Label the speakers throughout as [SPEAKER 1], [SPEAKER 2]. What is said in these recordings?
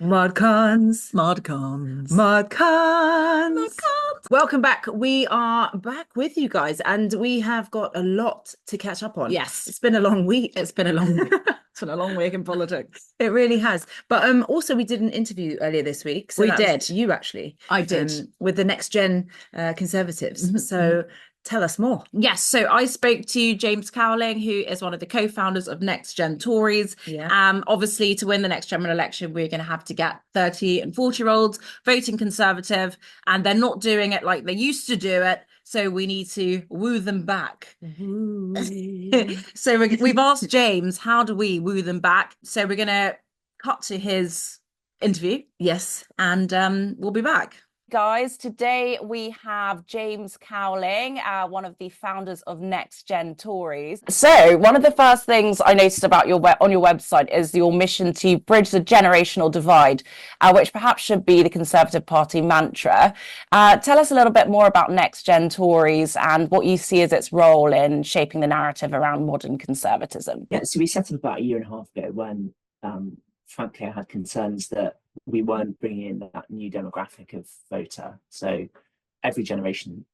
[SPEAKER 1] Mod cons,
[SPEAKER 2] Mod cons.
[SPEAKER 1] mod
[SPEAKER 2] Mod
[SPEAKER 1] cons.
[SPEAKER 2] cons.
[SPEAKER 1] Welcome back. We are back with you guys, and we have got a lot to catch up on.
[SPEAKER 2] Yes,
[SPEAKER 1] It's been a long week.
[SPEAKER 2] it's been a long week. It's been a long week in politics.
[SPEAKER 1] It really has. But also we did an interview earlier this week. So
[SPEAKER 2] We
[SPEAKER 1] that was
[SPEAKER 2] did.
[SPEAKER 1] you actually.
[SPEAKER 2] I did.
[SPEAKER 1] With the Next Gen Conservatives. So tell us more.
[SPEAKER 2] Yes, so I spoke to James Cowling, who is one of the co-founders of Next Gent Tories.
[SPEAKER 1] Yeah.
[SPEAKER 2] Obviously, to win the next general election, we're going to have to get 30 and 40-year-olds voting Conservative, and they're not doing it like they used to do it. So we need to woo them back. So we've asked James, how do we woo them back? So we're going to cut to his interview.
[SPEAKER 1] Yes.
[SPEAKER 2] And we'll be back. Guys, today we have James Cowling, one of the founders of Next Gen Tories. So one of the first things I noticed about your on your website is your mission to bridge the generational divide, which perhaps should be the Conservative Party mantra. Tell us a little bit more about Next Gen Tories and what you see as its role in shaping the narrative around modern conservatism.
[SPEAKER 3] Yeah, so we set up about a year and a half ago when, frankly, I had concerns that we weren't bringing in that new demographic of voter. So every generation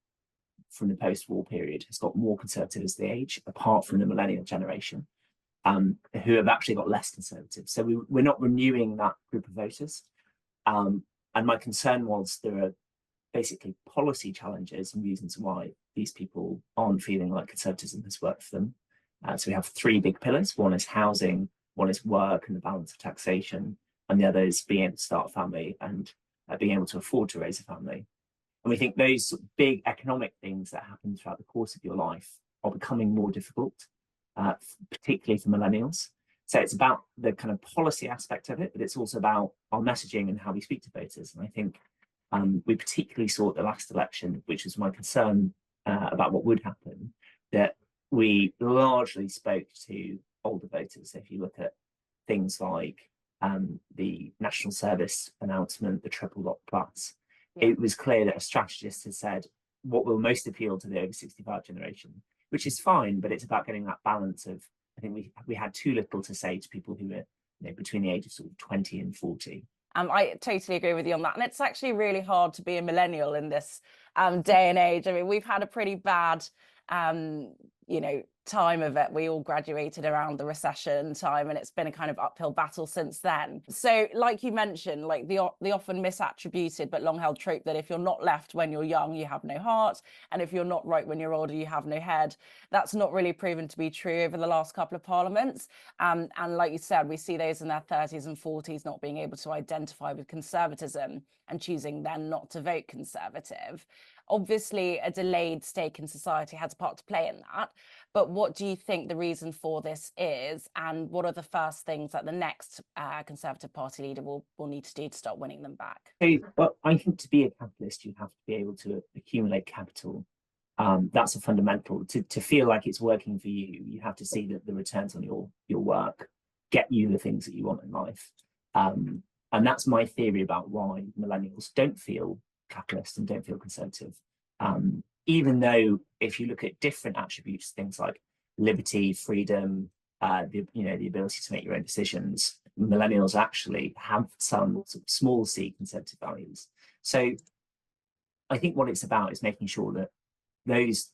[SPEAKER 3] from the post-war period has got more conservative as they age, apart from the millennial generation, who have actually got less conservative. So we're not renewing that group of voters. And my concern was there are basically policy challenges and reasons why these people aren't feeling like conservatism has worked for them. So we have three big pillars. One is housing, one is work and the balance of taxation, and the other is being able to start a family and being able to afford to raise a family. And we think those big economic things that happen throughout the course of your life are becoming more difficult, particularly for millennials. So it's about the kind of policy aspect of it, but it's also about our messaging and how we speak to voters. And I think we particularly saw at the last election, which was my concern about what would happen, that we largely spoke to older voters. So if you look at things like the national service announcement, the triple dot plus, it was clear that a strategist had said what will most appeal to the over 65 generation, which is fine, but it's about getting that balance of, I think we had too little to say to people who were between the age of sort of 20 and 40.
[SPEAKER 2] I totally agree with you on that. And it's actually really hard to be a millennial in this day and age. I mean, we've had a pretty bad, time of it. We all graduated around the recession time, and it's been a kind of uphill battle since then. So like you mentioned, like the often misattributed but long held trope that if you're not left when you're young, you have no heart. And if you're not right when you're older, you have no head. That's not really proven to be true over the last couple of parliaments. And like you said, we see those in their 30s and 40s not being able to identify with conservatism and choosing then not to vote Conservative. Obviously, a delayed stake in society has a part to play in that. But what do you think the reason for this is? And what are the first things that the next Conservative Party leader will need to do to start winning them back?
[SPEAKER 3] Well, I think to be a capitalist, you have to be able to accumulate capital. That's a fundamental. To feel like it's working for you, you have to see that the returns on your work get you the things that you want in life. And that's my theory about why millennials don't feel capitalist and don't feel conservative. Even though if you look at different attributes, things like liberty, freedom, the ability to make your own decisions, millennials actually have some sort of small c conservative values. So I think what it's about is making sure that those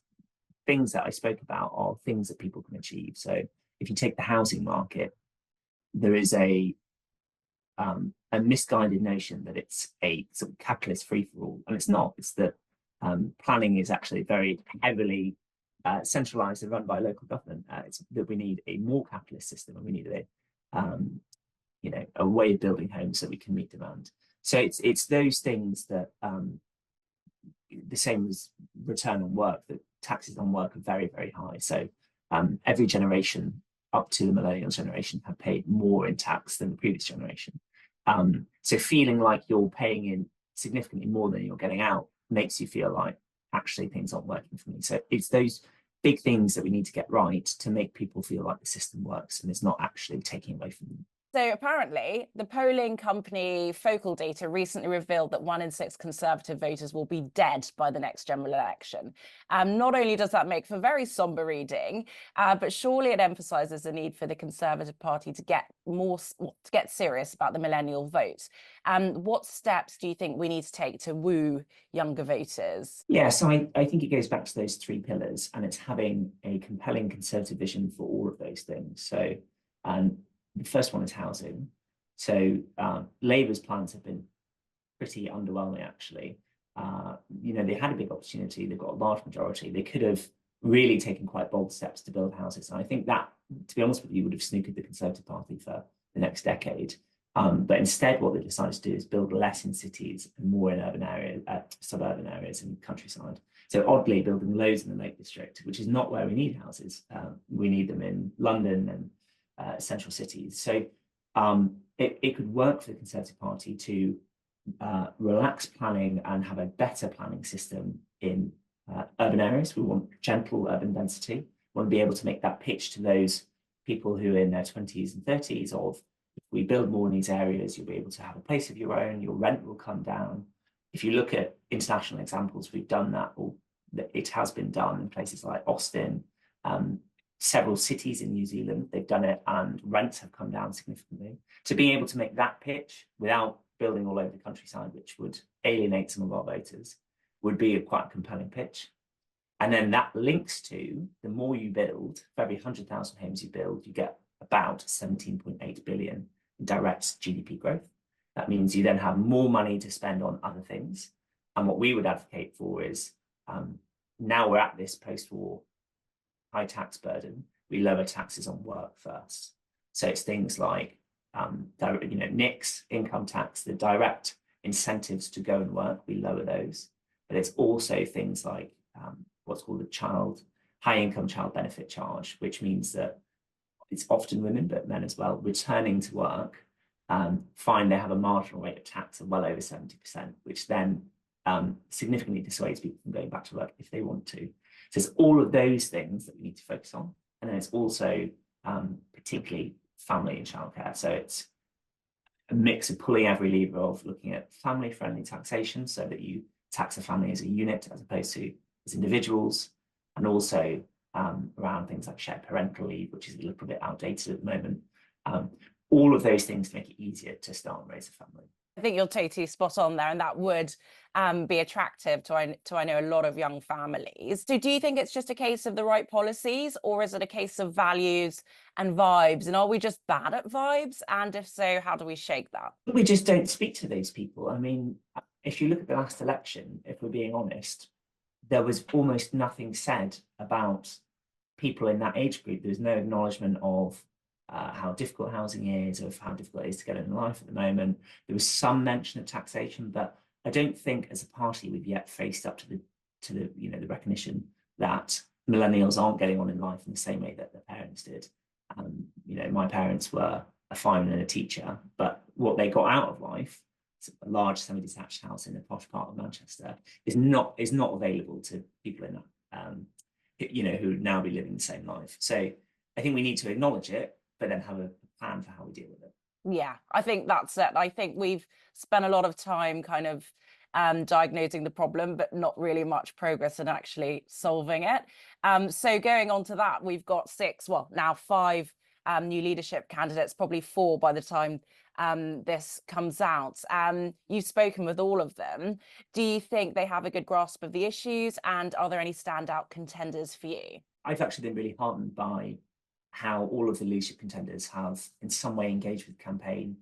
[SPEAKER 3] things that I spoke about are things that people can achieve. So if you take the housing market, there is a misguided notion that it's a sort of capitalist free-for-all, and it's not. It's that planning is actually very heavily centralized and run by local government. It's that we need a more capitalist system, and we need a way of building homes so we can meet demand. So it's those things that the same as return on work, that taxes on work are very, very high. So every generation up to the millennial generation have paid more in tax than the previous generation. So feeling like you're paying in significantly more than you're getting out makes you feel like actually things aren't working for me. So it's those big things that we need to get right to make people feel like the system works and it's not actually taking away from them.
[SPEAKER 2] So apparently, the polling company Focal Data recently revealed that 1 in 6 Conservative voters will be dead by the next general election. Not only does that make for very somber reading, but surely it emphasises the need for the Conservative Party to get serious about the millennial vote. What steps do you think we need to take to woo younger voters?
[SPEAKER 3] Yeah, so I think it goes back to those three pillars, and it's having a compelling Conservative vision for all of those things. So the first one is housing. So Labour's plans have been pretty underwhelming, actually. They had a big opportunity. They've got a large majority. They could have really taken quite bold steps to build houses. And I think that, to be honest with you, would have snookered the Conservative Party for the next decade. But instead, what they decided to do is build less in cities and more in urban areas, suburban areas and countryside. So oddly, building loads in the Lake District, which is not where we need houses. We need them in London and central cities. So it could work for the Conservative Party to relax planning and have a better planning system in urban areas. We want gentle urban density. We want to be able to make that pitch to those people who are in their 20s and 30s of, if we build more in these areas, you'll be able to have a place of your own, your rent will come down. If you look at international examples, we've done that, or it has been done in places like Austin, several cities in New Zealand, they've done it, and rents have come down significantly. So being able to make that pitch without building all over the countryside, which would alienate some of our voters, would be a quite compelling pitch. And then that links to, the more you build, for every 100,000 homes you build, you get about 17.8 billion in direct GDP growth. That means you then have more money to spend on other things. And what we would advocate for is, now we're at this post-war high tax burden, we lower taxes on work first. So it's things like NICs, income tax, the direct incentives to go and work, we lower those. But it's also things like what's called the high income child benefit charge, which means that it's often women, but men as well, returning to work, find they have a marginal rate of tax of well over 70%, which then significantly dissuades people from going back to work if they want to. So it's all of those things that we need to focus on. And then it's also particularly family and childcare. So it's a mix of pulling every lever of looking at family-friendly taxation so that you tax a family as a unit as opposed to as individuals, and also around things like shared parental leave, which is a little bit outdated at the moment. All of those things to make it easier to start and raise a family.
[SPEAKER 2] I think you're totally spot on there, and that would be attractive to I know a lot of young families. So do you think it's just a case of the right policies, or is it a case of values and vibes? And are we just bad at vibes? And if so, how do we shake that?
[SPEAKER 3] We just don't speak to those people. I mean, if you look at the last election, if we're being honest, there was almost nothing said about people in that age group. There's no acknowledgement of how difficult housing is, of how difficult it is to get in life at the moment. There was some mention of taxation, but I don't think as a party we've yet faced up to the recognition that millennials aren't getting on in life in the same way that their parents did. My parents were a fireman and a teacher, but what they got out of life, a large semi-detached house in a posh part of Manchester, is not available to people in who would now be living the same life. So I think we need to acknowledge it, but then have a plan for how we deal with it.
[SPEAKER 2] Yeah, I think that's it. I think we've spent a lot of time kind of diagnosing the problem, but not really much progress in actually solving it. So going on to that, we've got 5 new leadership candidates, probably 4 by the time this comes out. You've spoken with all of them. Do you think they have a good grasp of the issues, and are there any standout contenders for you?
[SPEAKER 3] I've actually been really heartened by how all of the leadership contenders have in some way engaged with the campaign.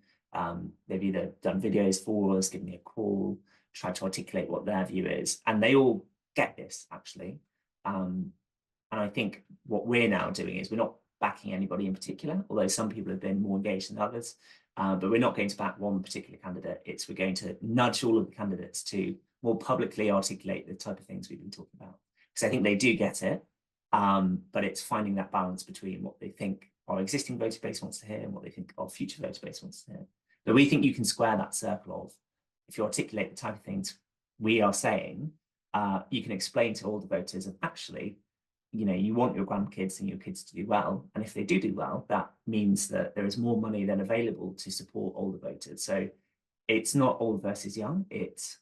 [SPEAKER 3] They've either done videos for us, given me a call, tried to articulate what their view is, and they all get this, actually. And I think what we're now doing is we're not backing anybody in particular, although some people have been more engaged than others, but we're not going to back one particular candidate. We're going to nudge all of the candidates to more publicly articulate the type of things we've been talking about, because I think they do get it. But it's finding that balance between what they think our existing voter base wants to hear and what they think our future voter base wants to hear. But we think you can square that circle of, if you articulate the type of things we are saying, you can explain to all the voters of, actually, you want your grandkids and your kids to do well. And if they do well, that means that there is more money then available to support older voters. So it's not old versus young, it's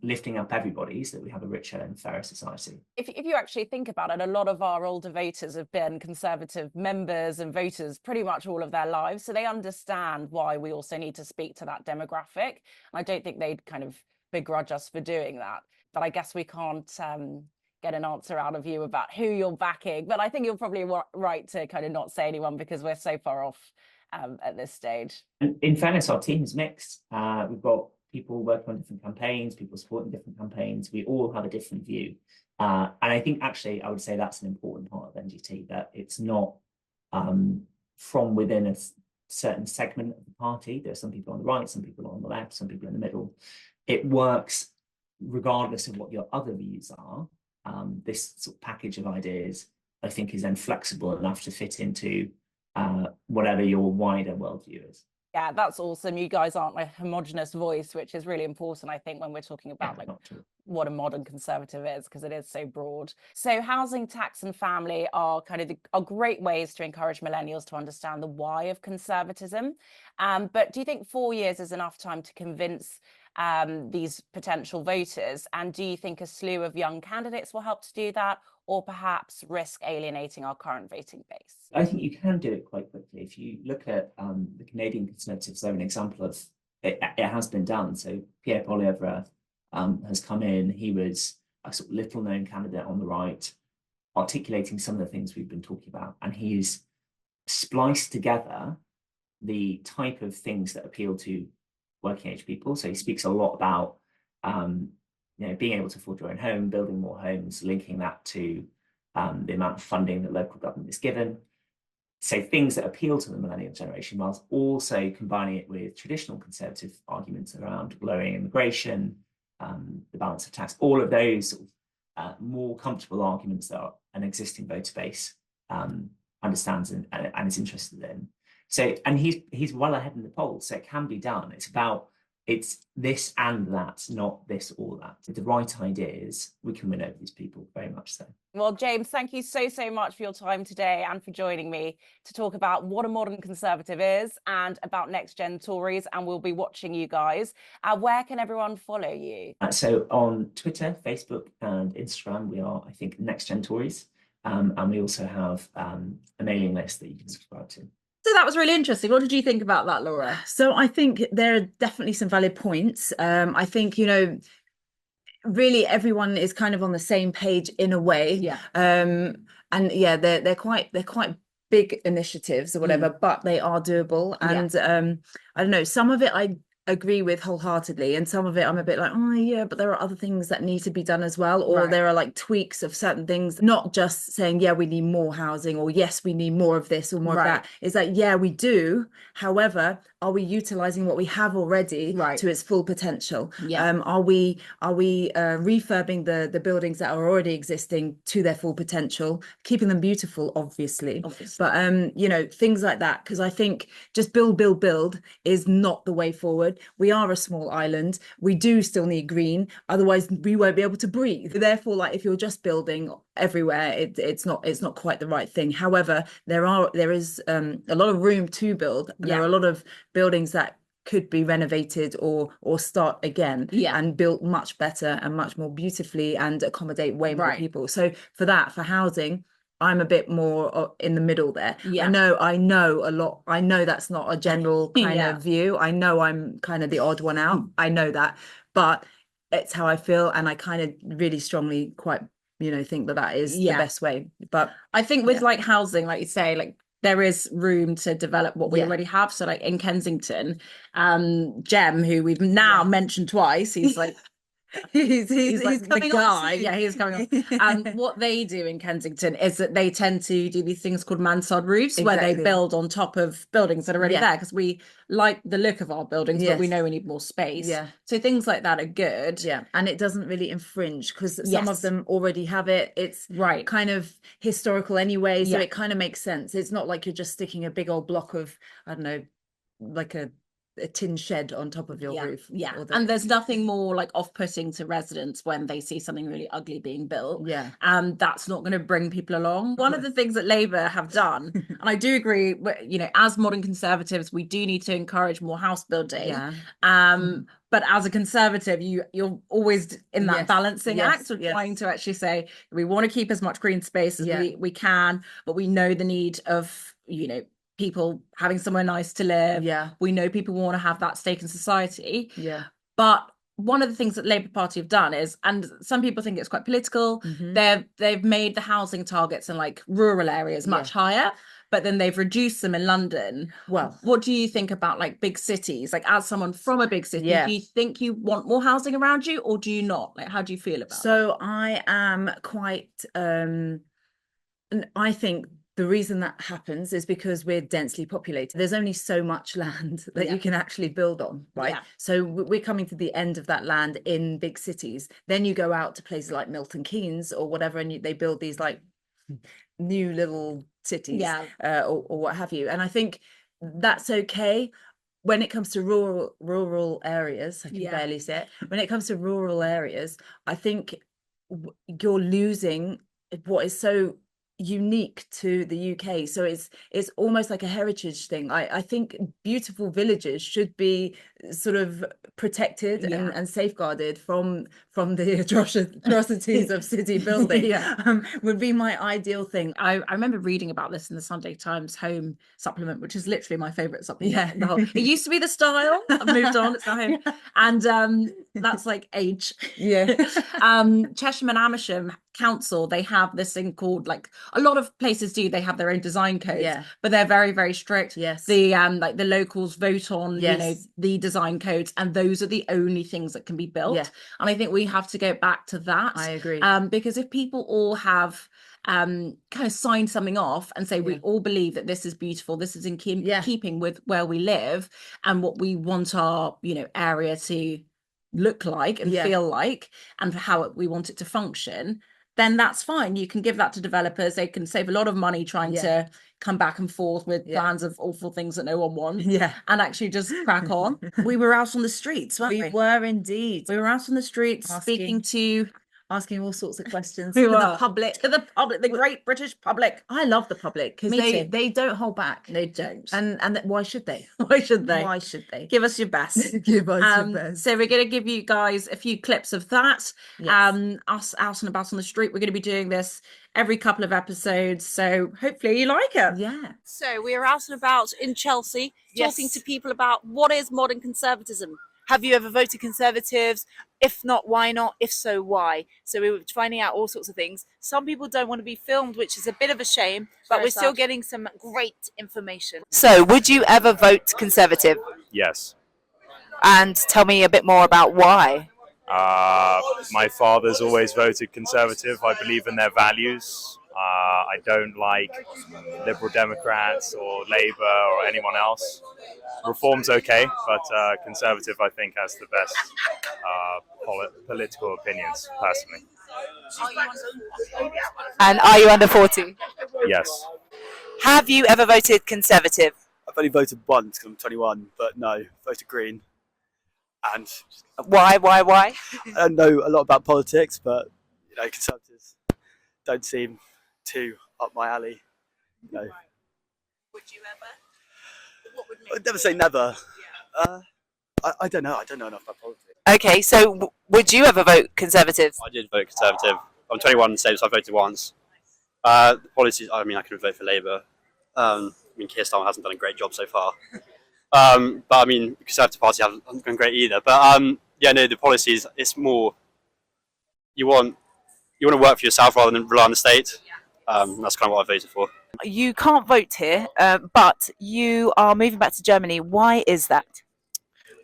[SPEAKER 3] lifting up everybody so that we have a richer and fairer society.
[SPEAKER 2] If you actually think about it, a lot of our older voters have been Conservative members and voters pretty much all of their lives. So they understand why we also need to speak to that demographic. And I don't think they'd kind of begrudge us for doing that. But I guess we can't get an answer out of you about who you're backing. But I think you're probably right to kind of not say anyone because we're so far off at this stage.
[SPEAKER 3] And in fairness, our team is mixed. We've got people working on different campaigns, people supporting different campaigns. We all have a different view. And I think actually I would say that's an important part of NGT, that it's not from within a certain segment of the party. There are some people on the right, some people on the left, some people in the middle. It works regardless of what your other views are. This sort of package of ideas, I think, is then flexible enough to fit into whatever your wider worldview is.
[SPEAKER 2] Yeah, that's awesome. You guys aren't a homogenous voice, which is really important, I think, when we're talking about what a modern Conservative is, because it is so broad. So housing, tax and family are kind of are great ways to encourage millennials to understand the why of Conservatism. But do you think 4 years is enough time to convince these potential voters? And do you think a slew of young candidates will help to do that, or perhaps risk alienating our current voting base?
[SPEAKER 3] I think you can do it quite quickly. If you look at the Canadian Conservatives, they're an example of it. It has been done. So Pierre Poilievre has come in. He was a sort of little-known candidate on the right, articulating some of the things we've been talking about, and he's spliced together the type of things that appeal to working-age people. So he speaks a lot about being able to afford your own home, building more homes, linking that to the amount of funding that local government is given. So things that appeal to the millennial generation, whilst also combining it with traditional Conservative arguments around lowering immigration, the balance of tax, all of those sort of more comfortable arguments that an existing voter base understands and is interested in. So, and he's well ahead in the polls, so it can be done. It's this and that, not this or that. With the right ideas, we can win over these people, very much so.
[SPEAKER 2] Well, James, thank you so much for your time today and for joining me to talk about what a modern Conservative is and about Next Gen Tories. And we'll be watching you guys. Where can everyone follow you?
[SPEAKER 3] So on Twitter, Facebook and Instagram, we are, I think, Next Gen Tories. And we also have a mailing list that you can subscribe to.
[SPEAKER 2] So that was really interesting. What did you think about that, Laura?
[SPEAKER 1] So I think there are definitely some valid points. I think, really everyone is kind of on the same page in a way.
[SPEAKER 2] Yeah.
[SPEAKER 1] And yeah, they're quite big initiatives or whatever, but they are doable. And I don't know, some of it I agree with wholeheartedly, and some of it I'm a bit like, oh yeah, but there are other things that need to be done as well, or there are like tweaks of certain things, not just saying yeah we need more housing, or yes we need more of this or more of that. It's like yeah we do, however are we utilizing what we have already to its full potential? Are we refurbing the buildings that are already existing to their full potential, keeping them beautiful, obviously. But things like that, because I think just build is not the way forward. We are a small island. We do still need green, otherwise we won't be able to breathe. Therefore, like if you're just building everywhere, it's not quite the right thing. However, there is a lot of room to build. There are a lot of buildings that could be renovated or start again and built much better and much more beautifully and accommodate way more people. So for housing, I'm a bit more in the middle there. I know a lot. I know that's not a general kind of view. I know I'm kind of the odd one out. I know that, but it's how I feel, and I kind of really strongly quite think that is the best way. But
[SPEAKER 4] I think with like housing, like you say, like there is room to develop what we already have. So like in Kensington, Jem, who we've now mentioned twice, he's like he's like the guy. Yeah, he's coming on. And what they do in Kensington is that they tend to do these things called mansard roofs, where they build on top of buildings that are already there, because we like the look of our buildings, but we know we need more space. So things like that are good.
[SPEAKER 1] And it doesn't really infringe, because some of them already have it. It's kind of historical anyway, so it kind of makes sense. It's not like you're just sticking a big old block of, I don't know, like a a tin shed on top of your roof.
[SPEAKER 4] Yeah, and there's nothing more like off-putting to residents when they see something really ugly being built.
[SPEAKER 1] Yeah,
[SPEAKER 4] and that's not going to bring people along. One of the things that Labour have done, and I do agree, you know, as modern Conservatives, we do need to encourage more house building.
[SPEAKER 1] Yeah.
[SPEAKER 4] But as a Conservative, you're always in that balancing act of trying to actually say we want to keep as much green space as we can, but we know the need of, you know, people having somewhere nice to live.
[SPEAKER 1] Yeah.
[SPEAKER 4] We know people want to have that stake in society.
[SPEAKER 1] Yeah.
[SPEAKER 4] But one of the things that Labour Party have done is, and some people think it's quite political, they've made the housing targets in like rural areas much higher, but then they've reduced them in London.
[SPEAKER 1] Well,
[SPEAKER 4] what do you think about like big cities? Like, as someone from a big city, do you think you want more housing around you, or do you not? Like, how do you feel about
[SPEAKER 1] so I am quite and I think the reason that happens is because we're densely populated. There's only so much land that you can actually build on, right?
[SPEAKER 4] Yeah.
[SPEAKER 1] So we're coming to the end of that land in big cities. Then you go out to places like Milton Keynes or whatever, and they build these like new little cities, or what have you. And I think that's okay. When it comes to rural areas, I can barely say it. When it comes to rural areas, I think you're losing what is so unique to the UK. So it's almost like a heritage thing. I think beautiful villages should be sort of protected and safeguarded from the atrocities of city building. Would be my ideal thing.
[SPEAKER 4] I remember reading about this in the Sunday Times Home supplement, which is literally my favourite supplement. It used to be The Style. I've moved on. It's now Home. And that's like age. Chesham and Amersham Council, they have this thing called, like a lot of places do, they have their own design codes, but they're very, very strict. The like the locals vote on you know, the design codes, and those are the only things that can be built. And I think we have to go back to that.
[SPEAKER 1] I agree.
[SPEAKER 4] Because if people all have kind of sign something off and say we all believe that this is beautiful, this is in keeping with where we live and what we want our, you know, area to look like and feel like, and how we want it to function, then that's fine. You can give that to developers. They can save a lot of money trying to come back and forth with plans of awful things that no one wants. And actually just crack on. We were out on the streets, weren't we?
[SPEAKER 1] We were indeed.
[SPEAKER 4] We were out on the streets
[SPEAKER 1] asking all sorts of questions
[SPEAKER 4] to
[SPEAKER 1] the public,
[SPEAKER 4] the great British public.
[SPEAKER 1] I love the public because they don't hold back.
[SPEAKER 4] They don't.
[SPEAKER 1] And why should they?
[SPEAKER 4] Why should they?
[SPEAKER 1] Why should they?
[SPEAKER 4] Give us your best.
[SPEAKER 1] Give us your best.
[SPEAKER 4] So we're going to give you guys a few clips of that. Us out and about on the street. We're going to be doing this every couple of episodes, so hopefully you like it.
[SPEAKER 5] So we are out and about in Chelsea talking to people about what is modern conservatism. Have you ever voted Conservatives? If not, why not? If so, why? So we were finding out all sorts of things. Some people don't want to be filmed, which is a bit of a shame, but we're still getting some great information. So would you ever vote Conservative?
[SPEAKER 6] Yes.
[SPEAKER 5] And tell me a bit more about why.
[SPEAKER 6] My father's always voted Conservative. I believe in their values. I don't like Liberal Democrats or Labour or anyone else. Reform's okay, but Conservative, I think, has the best political opinions, personally.
[SPEAKER 5] And are you under 40?
[SPEAKER 6] Yes.
[SPEAKER 5] Have you ever voted Conservative?
[SPEAKER 7] I've only voted once because I'm 21, but no, voted Green. And
[SPEAKER 5] why?
[SPEAKER 7] I don't know a lot about politics, but you know, Conservatives don't seem too up my alley. No.
[SPEAKER 5] Would you ever? What would make
[SPEAKER 7] I'd never say never. I don't know. I don't know enough about politics.
[SPEAKER 5] Okay, so would you ever vote Conservative?
[SPEAKER 8] I did vote Conservative. I'm 21, so I voted once. The policies, I mean, I could vote for Labour. I mean, Keir Starmer hasn't done a great job so far. But I mean, the Conservative Party hasn't done great either. But yeah, no, the policies, it's more, you want to work for yourself rather than rely on the state. That's kind of what I voted for.
[SPEAKER 5] You can't vote here, but you are moving back to Germany. Why is that?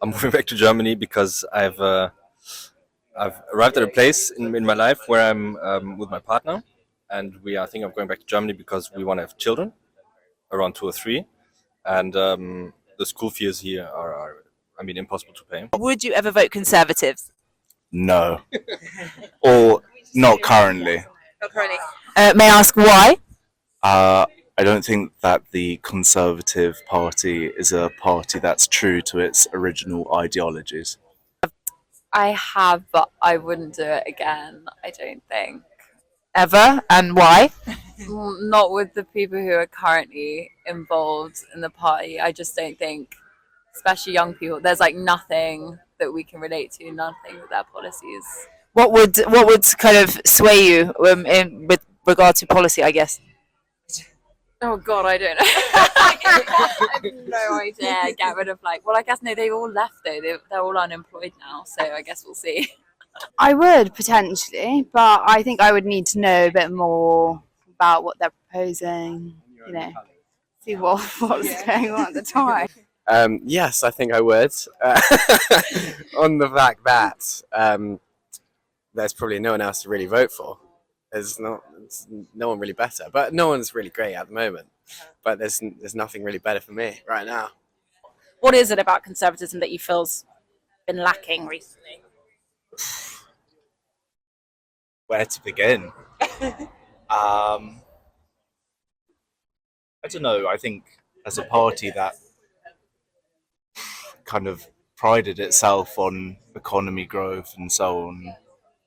[SPEAKER 9] I'm moving back to Germany because I've arrived at a place in my life where I'm with my partner, and we are thinking of going back to Germany because we want to have children, around 2 or 3, and the school fees here are I mean, impossible to pay.
[SPEAKER 5] Would you ever vote Conservative?
[SPEAKER 10] No, or not currently.
[SPEAKER 5] Not currently. May I ask why?
[SPEAKER 10] I I don't think that the Conservative Party is a party that's true to its original ideologies.
[SPEAKER 11] I have, but I wouldn't do it again, I don't think.
[SPEAKER 5] Ever? And why?
[SPEAKER 11] Not with the people who are currently involved in the party. I just don't think, especially young people, there's like nothing that we can relate to, nothing with their policies.
[SPEAKER 5] What would kind of sway you with regard to policy, I guess?
[SPEAKER 11] Oh God, I don't know. I have no idea. Get rid of well, I guess no, they all left though. They're all unemployed now, so I guess we'll see.
[SPEAKER 12] I would potentially, but I think I would need to know a bit more about what they're proposing, see what's going on at the time.
[SPEAKER 13] Yes, I think I would. On the fact that there's probably no one else to really vote for. There's no one really better, but no one's really great at the moment. But there's nothing really better for me right now.
[SPEAKER 2] What is it about conservatism that you feel's been lacking recently?
[SPEAKER 10] Where to begin? I don't know. I think as a party that kind of prided itself on economy growth and so on,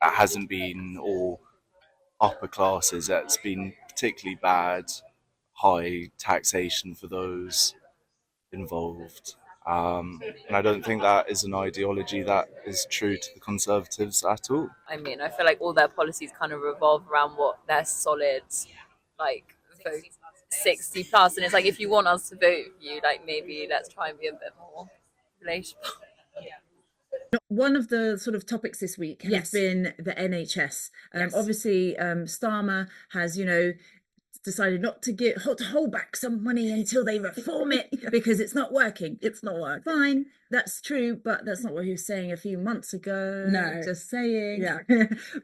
[SPEAKER 10] that hasn't been all upper classes. That's been particularly bad, high taxation for those involved. And I don't think that is an ideology that is true to the Conservatives at all.
[SPEAKER 11] I mean, I feel like all their policies kind of revolve around what they're solid, vote 60 plus. And it's like, if you want us to vote for you, maybe let's try and be a bit more relatable.
[SPEAKER 1] One of the sort of topics this week has been the NHS. Obviously, Starmer has, decided not to hold back some money until they reform it because it's not working. It's not working. Fine, that's true, but that's not what he was saying a few months ago.
[SPEAKER 4] No.
[SPEAKER 1] Just saying.
[SPEAKER 4] Yeah.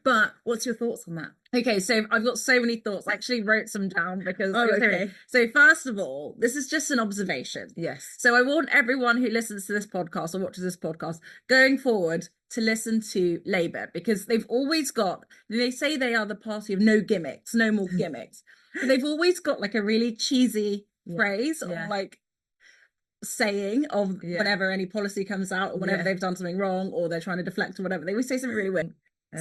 [SPEAKER 1] But what's your thoughts on that?
[SPEAKER 4] Okay, so I've got so many thoughts. I actually wrote some down because
[SPEAKER 1] okay.
[SPEAKER 4] So first of all, this is just an observation.
[SPEAKER 1] Yes.
[SPEAKER 4] So I want everyone who listens to this podcast or watches this podcast going forward to listen to Labour, because they've always got, they say they are the party of no gimmicks, no more gimmicks. But they've always got a really cheesy phrase or saying of whenever any policy comes out or whenever they've done something wrong or they're trying to deflect or whatever. They always say something really weird.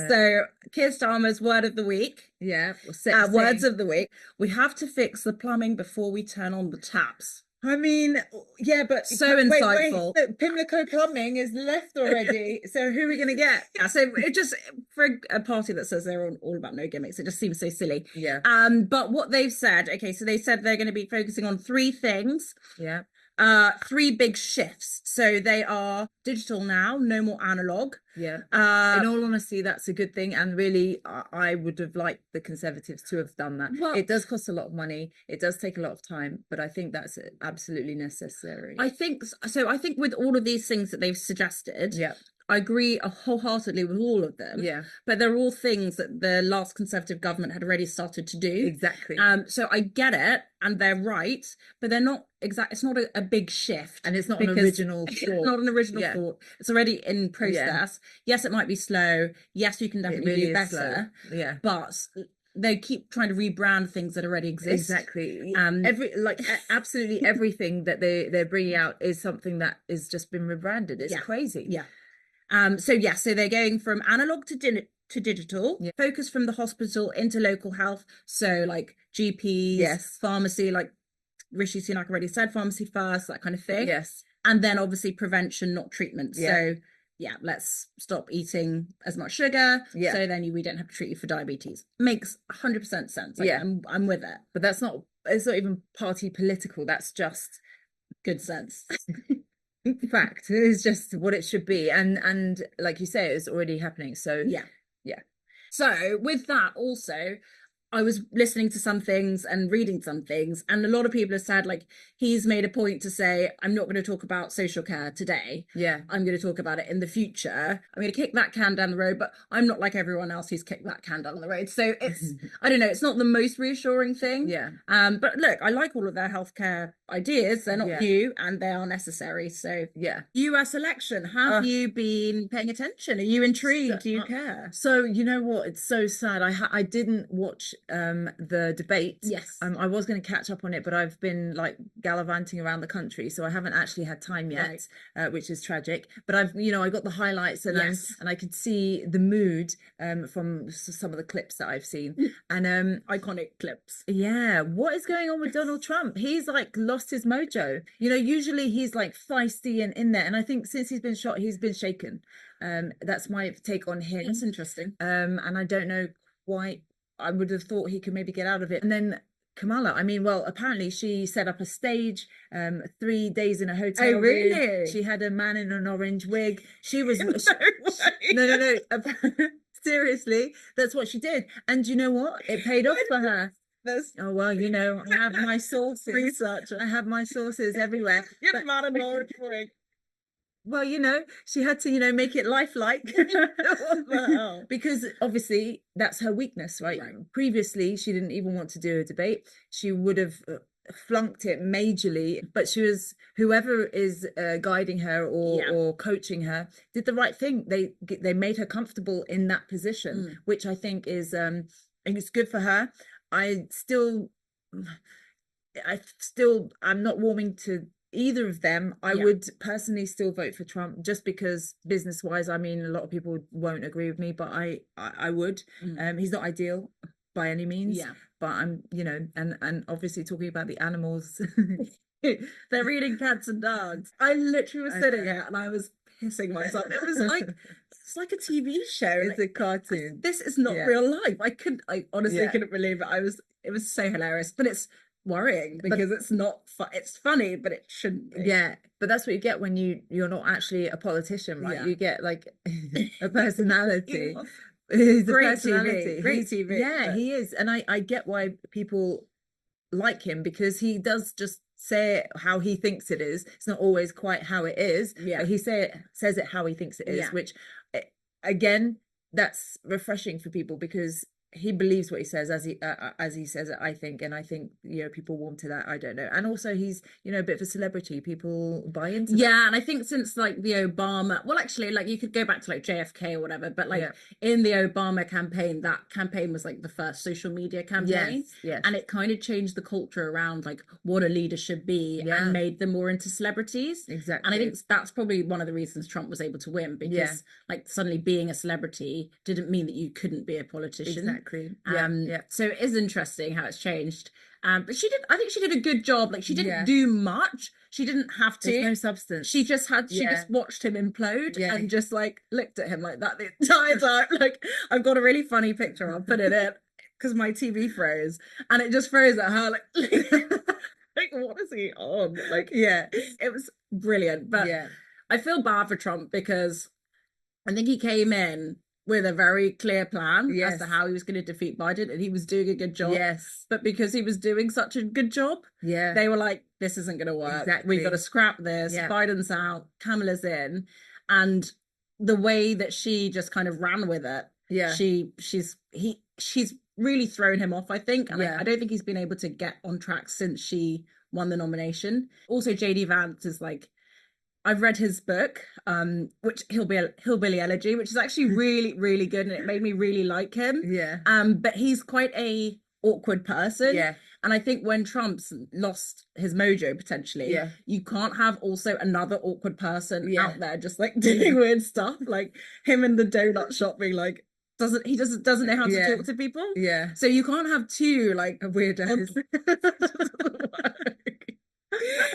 [SPEAKER 4] So Keir Starmer's word of the week. Words of the week. We have to fix the plumbing before we turn on the taps.
[SPEAKER 1] I mean, but
[SPEAKER 4] so insightful.
[SPEAKER 1] Wait, Pimlico Plumbing is left already. So who are we going to get?
[SPEAKER 4] So it just, for a party that says they're all about no gimmicks, it just seems so silly.
[SPEAKER 1] Yeah.
[SPEAKER 4] But what they've said, so they said they're going to be focusing on three things.
[SPEAKER 1] Yeah.
[SPEAKER 4] Three big shifts. So they are digital now, no more analog.
[SPEAKER 1] Yeah. In all honesty, that's a good thing. And really, I would have liked the Conservatives to have done that. Well, it does cost a lot of money. It does take a lot of time, but I think that's absolutely necessary.
[SPEAKER 4] I think with all of these things that they've suggested, I agree wholeheartedly with all of them.
[SPEAKER 1] Yeah.
[SPEAKER 4] But they're all things that the last Conservative government had already started to do.
[SPEAKER 1] Exactly.
[SPEAKER 4] So I get it, and they're right, but they're not exact. It's not a big shift,
[SPEAKER 1] and it's not an original thought.
[SPEAKER 4] It's not an original thought. It's already in process. Yes, it might be slow. Yes, you can definitely do better.
[SPEAKER 1] Slow. Yeah.
[SPEAKER 4] But they keep trying to rebrand things that already exist.
[SPEAKER 1] Exactly. Absolutely everything that they're bringing out is something that has just been rebranded. It's crazy.
[SPEAKER 4] Yeah. So they're going from analog to digital, focus from the hospital into local health. So GPs, pharmacy, Rishi Sunak already said, pharmacy first, that kind of thing.
[SPEAKER 1] Yes.
[SPEAKER 4] And then obviously prevention, not treatment.
[SPEAKER 1] Yeah.
[SPEAKER 4] So let's stop eating as much sugar.
[SPEAKER 1] Yeah.
[SPEAKER 4] So then we don't have to treat you for diabetes. Makes 100% sense. I'm with it.
[SPEAKER 1] But it's not even party political. That's just
[SPEAKER 4] good sense.
[SPEAKER 1] Fact. It is just what it should be. And like you say, it's already happening. So
[SPEAKER 4] yeah. So with that also, I was listening to some things and reading some things, and a lot of people have said he's made a point to say, I'm not going to talk about social care today.
[SPEAKER 1] Yeah.
[SPEAKER 4] I'm going to talk about it in the future. I'm going to kick that can down the road, but I'm not like everyone else who's kicked that can down the road. So it's, I don't know, it's not the most reassuring thing.
[SPEAKER 1] Yeah.
[SPEAKER 4] But look, I like all of their healthcare ideas. They're not new and they are necessary. So US election, have you been paying attention? Are you intrigued? Do you care?
[SPEAKER 1] So you know what? It's so sad. I didn't watch the debate.
[SPEAKER 4] Yes.
[SPEAKER 1] I was going to catch up on it, but I've been like gallivanting around the country, so I haven't actually had time yet, which is tragic. But I got the highlights, and I could see the mood from some of the clips that I've seen, and
[SPEAKER 4] iconic clips.
[SPEAKER 1] Yeah, what is going on with Donald Trump? He's like lost his mojo. Usually he's like feisty and in there, and I think since he's been shot, he's been shaken. That's my take on him.
[SPEAKER 4] That's interesting.
[SPEAKER 1] And I don't know why. I would have thought he could maybe get out of it. And then Kamala, apparently she set up a stage, 3 days in a hotel.
[SPEAKER 4] Oh, really?
[SPEAKER 1] She had a man in an orange wig. She was no. Seriously, that's what she did. And you know what? It paid off for her. Oh well, I have my sources.
[SPEAKER 4] Research.
[SPEAKER 1] I have my sources everywhere.
[SPEAKER 4] Get man in an orange wig.
[SPEAKER 1] Well, she had to, make it lifelike.
[SPEAKER 4] What the hell?
[SPEAKER 1] Because obviously that's her weakness, right? Previously, she didn't even want to do a debate. She would have flunked it majorly, but whoever is guiding her or coaching her did the right thing. They made her comfortable in that position, which I think is it's good for her. I'm not warming to either of them. I would personally still vote for Trump, just because business wise, a lot of people won't agree with me, but I would. He's not ideal by any means, but I'm and obviously talking about the animals.
[SPEAKER 4] They're eating cats and dogs. I literally was sitting here and I was pissing myself. It was like it's like a TV show.
[SPEAKER 1] It's a cartoon.
[SPEAKER 4] This is not real life. I honestly couldn't believe it. It was so hilarious, but it's worrying because it's not it's funny, but it shouldn't be.
[SPEAKER 1] But that's what you get when you're not actually a politician, right? You get like a personality. He's a personality.
[SPEAKER 4] Great TV.
[SPEAKER 1] Yeah, he is. And I get why people like him, because he does just say it how he thinks it is. It's not always quite how it is, but he says it how he thinks it is, which again, that's refreshing for people, because he believes what he says as he says it, I think. And I think people warm to that. I don't know. And also he's a bit of a celebrity. People buy into that.
[SPEAKER 4] And I think since like the Obama, well actually, like you could go back to like JFK or whatever, but like in the Obama campaign, that campaign was like the first social media campaign.
[SPEAKER 1] Yes.
[SPEAKER 4] And it kind of changed the culture around like what a leader should be and made them more into celebrities.
[SPEAKER 1] Exactly.
[SPEAKER 4] And I think that's probably one of the reasons Trump was able to win, because like suddenly being a celebrity didn't mean that you couldn't be a politician.
[SPEAKER 1] Exactly.
[SPEAKER 4] So it is interesting how it's changed. But I think she did a good job. Like she didn't do much. She didn't have to.
[SPEAKER 1] There's no substance.
[SPEAKER 4] She just watched him implode and just like looked at him like that the entire time. Like, I've got a really funny picture. I'll put it in because my TV froze and it just froze at her. Like what is he on? Like, it was brilliant. But I feel bad for Trump because I think he came in with a very clear plan as to how he was going to defeat Biden, and he was doing a good job. But because he was doing such a good job, they were like, this isn't going to work. We've got to scrap this. Biden's out, Kamala's in. And the way that she just kind of ran with it, she's really thrown him off, I think. And I don't think he's been able to get on track since she won the nomination. Also, JD Vance is like, I've read his book, which Hillbilly Elegy, which is actually really, really good, and it made me really like him. But he's quite a awkward person. And I think when Trump's lost his mojo potentially, you can't have also another awkward person out there just like doing weird stuff, like him in the donut shop being like, doesn't know how to talk to people. So you can't have two like
[SPEAKER 1] weirdos.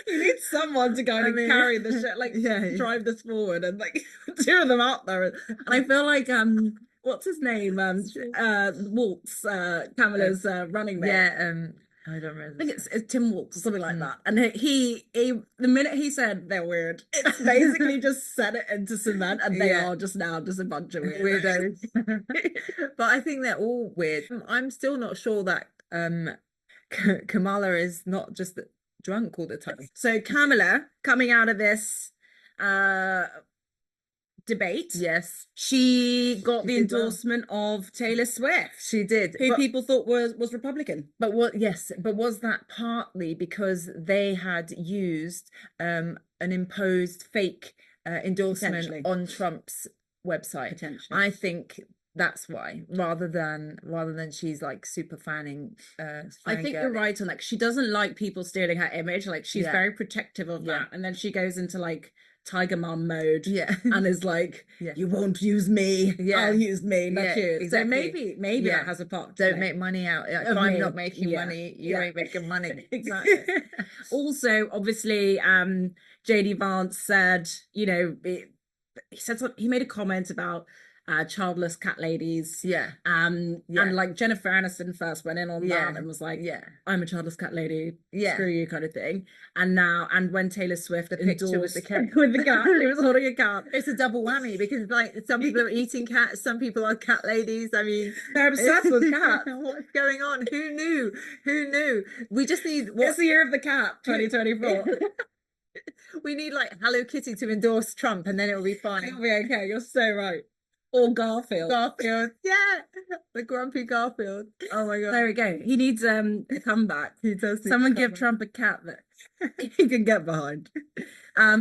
[SPEAKER 4] You need someone to kind of carry the shit, like drive this forward, and like two of them out there. And I feel like what's his name? Waltz, Kamala's running mate.
[SPEAKER 1] I don't remember.
[SPEAKER 4] I think it's Tim Waltz or something like that. And he the minute he said they're weird, it's basically just set it into cement, and they are just now just a bunch of
[SPEAKER 1] weirdos. But I think they're all weird. I'm still not sure that Kamala is not just drunk all the time.
[SPEAKER 4] So Kamala, coming out of this debate, she got the endorsement of Taylor Swift.
[SPEAKER 1] She did,
[SPEAKER 4] who people thought was Republican.
[SPEAKER 1] But was that partly because they had used an imposed fake endorsement on Trump's website?
[SPEAKER 4] Potentially.
[SPEAKER 1] I think That's why, rather than she's like super fanning.
[SPEAKER 4] I think you're right on that. She doesn't like people stealing her image. Like she's very protective of that, and then she goes into like Tiger Mum mode, and is like, "You won't use me. I'll use me, not you."
[SPEAKER 1] Exactly.
[SPEAKER 4] So maybe that has a part.
[SPEAKER 1] Don't make money out. If I'm not making money, you ain't making money.
[SPEAKER 4] Exactly. Also, obviously, JD Vance said, you know, he made a comment about childless cat ladies. And like Jennifer Aniston first went in on that and was like, I'm a childless cat lady, screw you, kind of thing. And when Taylor Swift
[SPEAKER 1] The picture with the cat.
[SPEAKER 4] with the cat, he was holding a cat.
[SPEAKER 1] It's a double whammy because like some people are eating cats, some people are cat ladies. I mean,
[SPEAKER 4] they're obsessed with cats.
[SPEAKER 1] What's going on? Who knew? We just need
[SPEAKER 4] It's the year of the cat, 2024.
[SPEAKER 1] We need like Hello Kitty to endorse Trump, and then it'll be fine.
[SPEAKER 4] It'll be okay. You're so right. Or Garfield.
[SPEAKER 1] The grumpy Garfield. Oh my god.
[SPEAKER 4] There we go. He needs a comeback.
[SPEAKER 1] He does.
[SPEAKER 4] Someone give Trump a cat that he can get behind.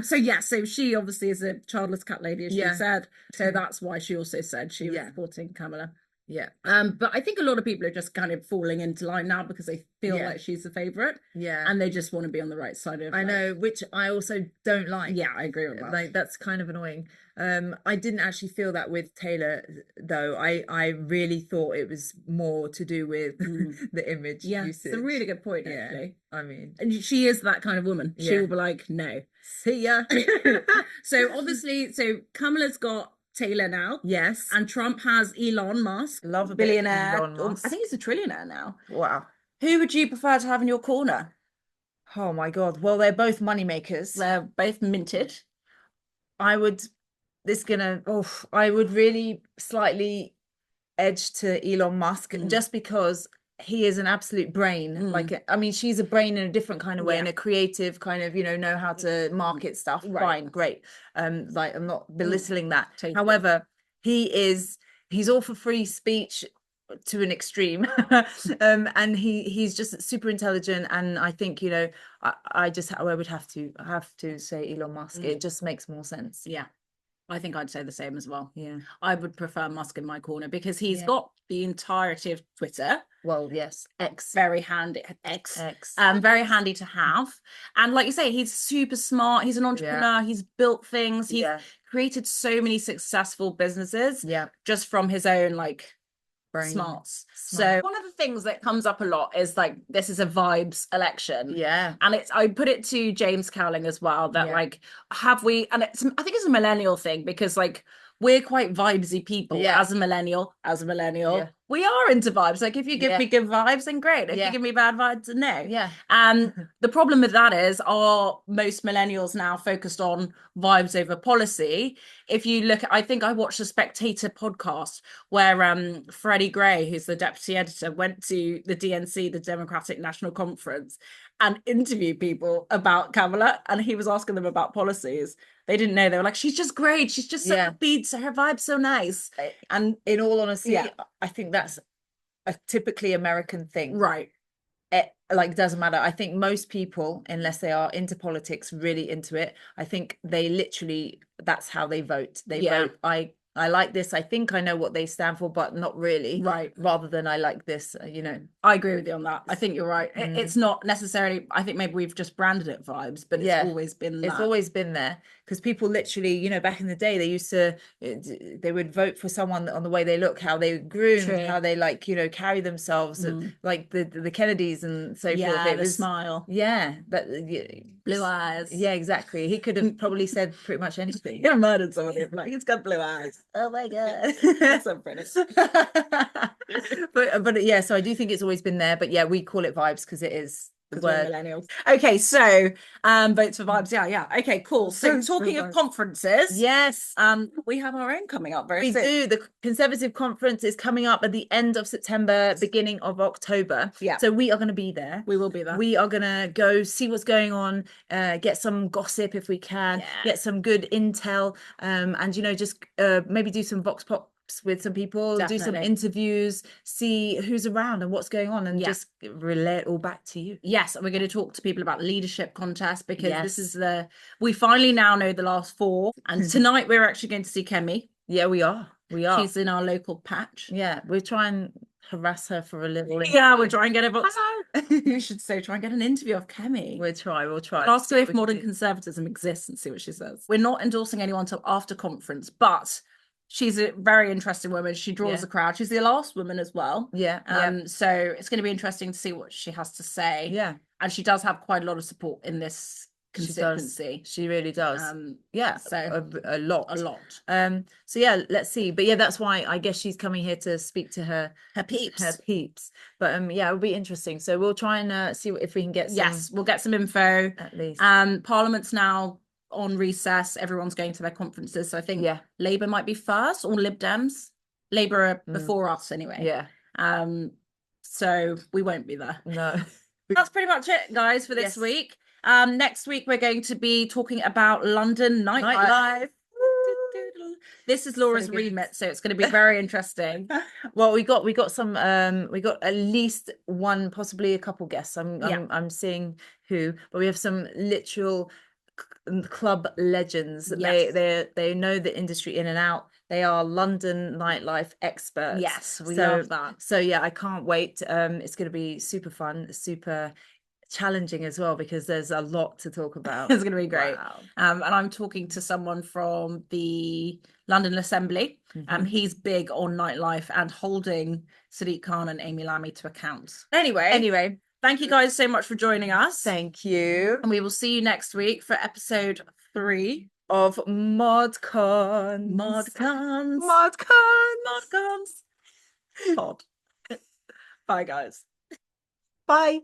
[SPEAKER 4] So she obviously is a childless cat lady, as she said. So that's why she also said she was supporting Kamala. But I think a lot of people are just kind of falling into line now because they feel like she's the favorite. And they just want to be on the right side of
[SPEAKER 1] I know, which I also don't like.
[SPEAKER 4] I agree with that.
[SPEAKER 1] Like that's kind of annoying. I didn't actually feel that with Taylor though. I really thought it was more to do with the image usage.
[SPEAKER 4] It's a really good point, actually.
[SPEAKER 1] I mean,
[SPEAKER 4] and she is that kind of woman. She will be like, no.
[SPEAKER 1] See ya.
[SPEAKER 4] So obviously, Kamala's got Taylor now.
[SPEAKER 1] Yes.
[SPEAKER 4] And Trump has Elon Musk.
[SPEAKER 1] Love a
[SPEAKER 4] billionaire.
[SPEAKER 1] bit of Elon Musk.
[SPEAKER 4] I think he's a trillionaire now.
[SPEAKER 1] Wow.
[SPEAKER 4] Who would you prefer to have in your corner?
[SPEAKER 1] Oh my god. Well, they're both money makers.
[SPEAKER 4] They're both minted.
[SPEAKER 1] I would really slightly edge to Elon Musk just because he is an absolute brain. Like, I mean, she's a brain in a different kind of way, in a creative kind of, know how to market stuff.
[SPEAKER 4] Right.
[SPEAKER 1] Fine, great. Like, I'm not belittling that. However, he's all for free speech to an extreme. And he's just super intelligent. And I think, I would have to say Elon Musk. It just makes more sense.
[SPEAKER 4] Yeah. I think I'd say the same as well.
[SPEAKER 1] Yeah.
[SPEAKER 4] I would prefer Musk in my corner because he's got the entirety of Twitter.
[SPEAKER 1] Well, yes. X.
[SPEAKER 4] Very handy. Very handy to have. And like you say, he's super smart. He's an entrepreneur. He's built things. He's created so many successful businesses just from his own
[SPEAKER 1] brain.
[SPEAKER 4] Smarts. So one of the things that comes up a lot is like, this is a vibes election. And I put it to James Cowling as well that have we, and I think it's a millennial thing because we're quite vibesy people as a millennial. We are into vibes. Like if you give me good vibes, then great. If you give me bad vibes, then no. And the problem with that is, are most millennials now focused on vibes over policy? If you look at, I think I watched a Spectator podcast where Freddie Gray, who's the deputy editor, went to the DNC, the Democratic National Conference, and interviewed people about Kamala, and he was asking them about policies. They didn't know. They were like, she's just great. She's just so upbeat. So her vibe's so nice.
[SPEAKER 1] And in all honesty, I think that's a typically American thing.
[SPEAKER 4] Right.
[SPEAKER 1] It doesn't matter. I think most people, unless they are into politics, really into it, I think they literally, that's how they vote. They vote, I like this. I think I know what they stand for, but not really.
[SPEAKER 4] Right.
[SPEAKER 1] Rather than I like this,
[SPEAKER 4] I agree with you on that. I think you're right. It's not necessarily, I think maybe we've just branded it vibes, but it's always been that.
[SPEAKER 1] It's always been there because people literally, back in the day, they would vote for someone on the way they look, how they groom, how they carry themselves, and, like the Kennedys and so forth.
[SPEAKER 4] It was smile.
[SPEAKER 1] Yeah. But
[SPEAKER 4] blue eyes.
[SPEAKER 1] Yeah, exactly. He could have probably said pretty much anything.
[SPEAKER 4] He murdered someone. Like, he's got blue eyes.
[SPEAKER 1] Oh my god.
[SPEAKER 4] That's so pretty.
[SPEAKER 1] but yeah, so I do think it's always been there, but yeah, we call it vibes because it is the word.
[SPEAKER 4] Millennials. Okay, so votes for vibes. Yeah. Okay, cool. So talking of conferences,
[SPEAKER 1] yes,
[SPEAKER 4] we have our own coming up very
[SPEAKER 1] soon. We do. The Conservative conference is coming up at the end of September, beginning of October.
[SPEAKER 4] Yeah.
[SPEAKER 1] So we are going to be there.
[SPEAKER 4] We will be there.
[SPEAKER 1] We are going to go see what's going on, get some gossip if we can, get some good intel, and just maybe do some vox pops with some people, do some interviews, see who's around and what's going on, and just relay it all back to you.
[SPEAKER 4] Yes, and we're going to talk to people about the leadership contest because this is we finally now know the last four, and tonight we're actually going to see Kemi.
[SPEAKER 1] Yeah, we are. We are.
[SPEAKER 4] She's in our local patch.
[SPEAKER 1] Yeah, we're trying to harass her for a little.
[SPEAKER 4] Yeah, we'll try and get her. You should say, try and get an interview of Kemi.
[SPEAKER 1] We'll try.
[SPEAKER 4] Ask her if modern conservatism exists and see what she says. We're not endorsing anyone till after conference, but she's a very interesting woman. She draws a crowd. She's the last woman as well.
[SPEAKER 1] Yeah.
[SPEAKER 4] So it's going to be interesting to see what she has to say.
[SPEAKER 1] Yeah.
[SPEAKER 4] And she does have quite a lot of support in this constituency.
[SPEAKER 1] She really does. Yeah,
[SPEAKER 4] so
[SPEAKER 1] a lot. So yeah, let's see. But yeah, that's why I guess she's coming here to speak to her peeps. But yeah, it'll be interesting. So we'll try and see if we can get some.
[SPEAKER 4] Yes, we'll get some info
[SPEAKER 1] at least.
[SPEAKER 4] Parliament's now on recess. Everyone's going to their conferences. So I think Labour might be first, or Lib Dems. Labour are before us anyway.
[SPEAKER 1] Yeah.
[SPEAKER 4] So we won't be there.
[SPEAKER 1] No.
[SPEAKER 4] That's pretty much it, guys, for this week. Next week we're going to be talking about London nightlife. This is Laura's remit, so it's going to be very interesting.
[SPEAKER 1] Well, we got some we got at least one, possibly a couple guests. I'm seeing who, but we have some literal club legends.
[SPEAKER 4] Yes.
[SPEAKER 1] They know the industry in and out. They are London nightlife experts.
[SPEAKER 4] Yes, we love that.
[SPEAKER 1] So yeah, I can't wait. It's going to be super fun, super challenging as well, because there's a lot to talk about.
[SPEAKER 4] It's going to be great.
[SPEAKER 1] Wow.
[SPEAKER 4] And I'm talking to someone from the London Assembly. He's big on nightlife and holding Sadiq Khan and Amy Lammy to account. Anyway, thank you guys so much for joining us.
[SPEAKER 1] Thank you.
[SPEAKER 4] And we will see you next week for episode 3
[SPEAKER 1] of ModCons.
[SPEAKER 4] Pod. Bye, guys.
[SPEAKER 1] Bye.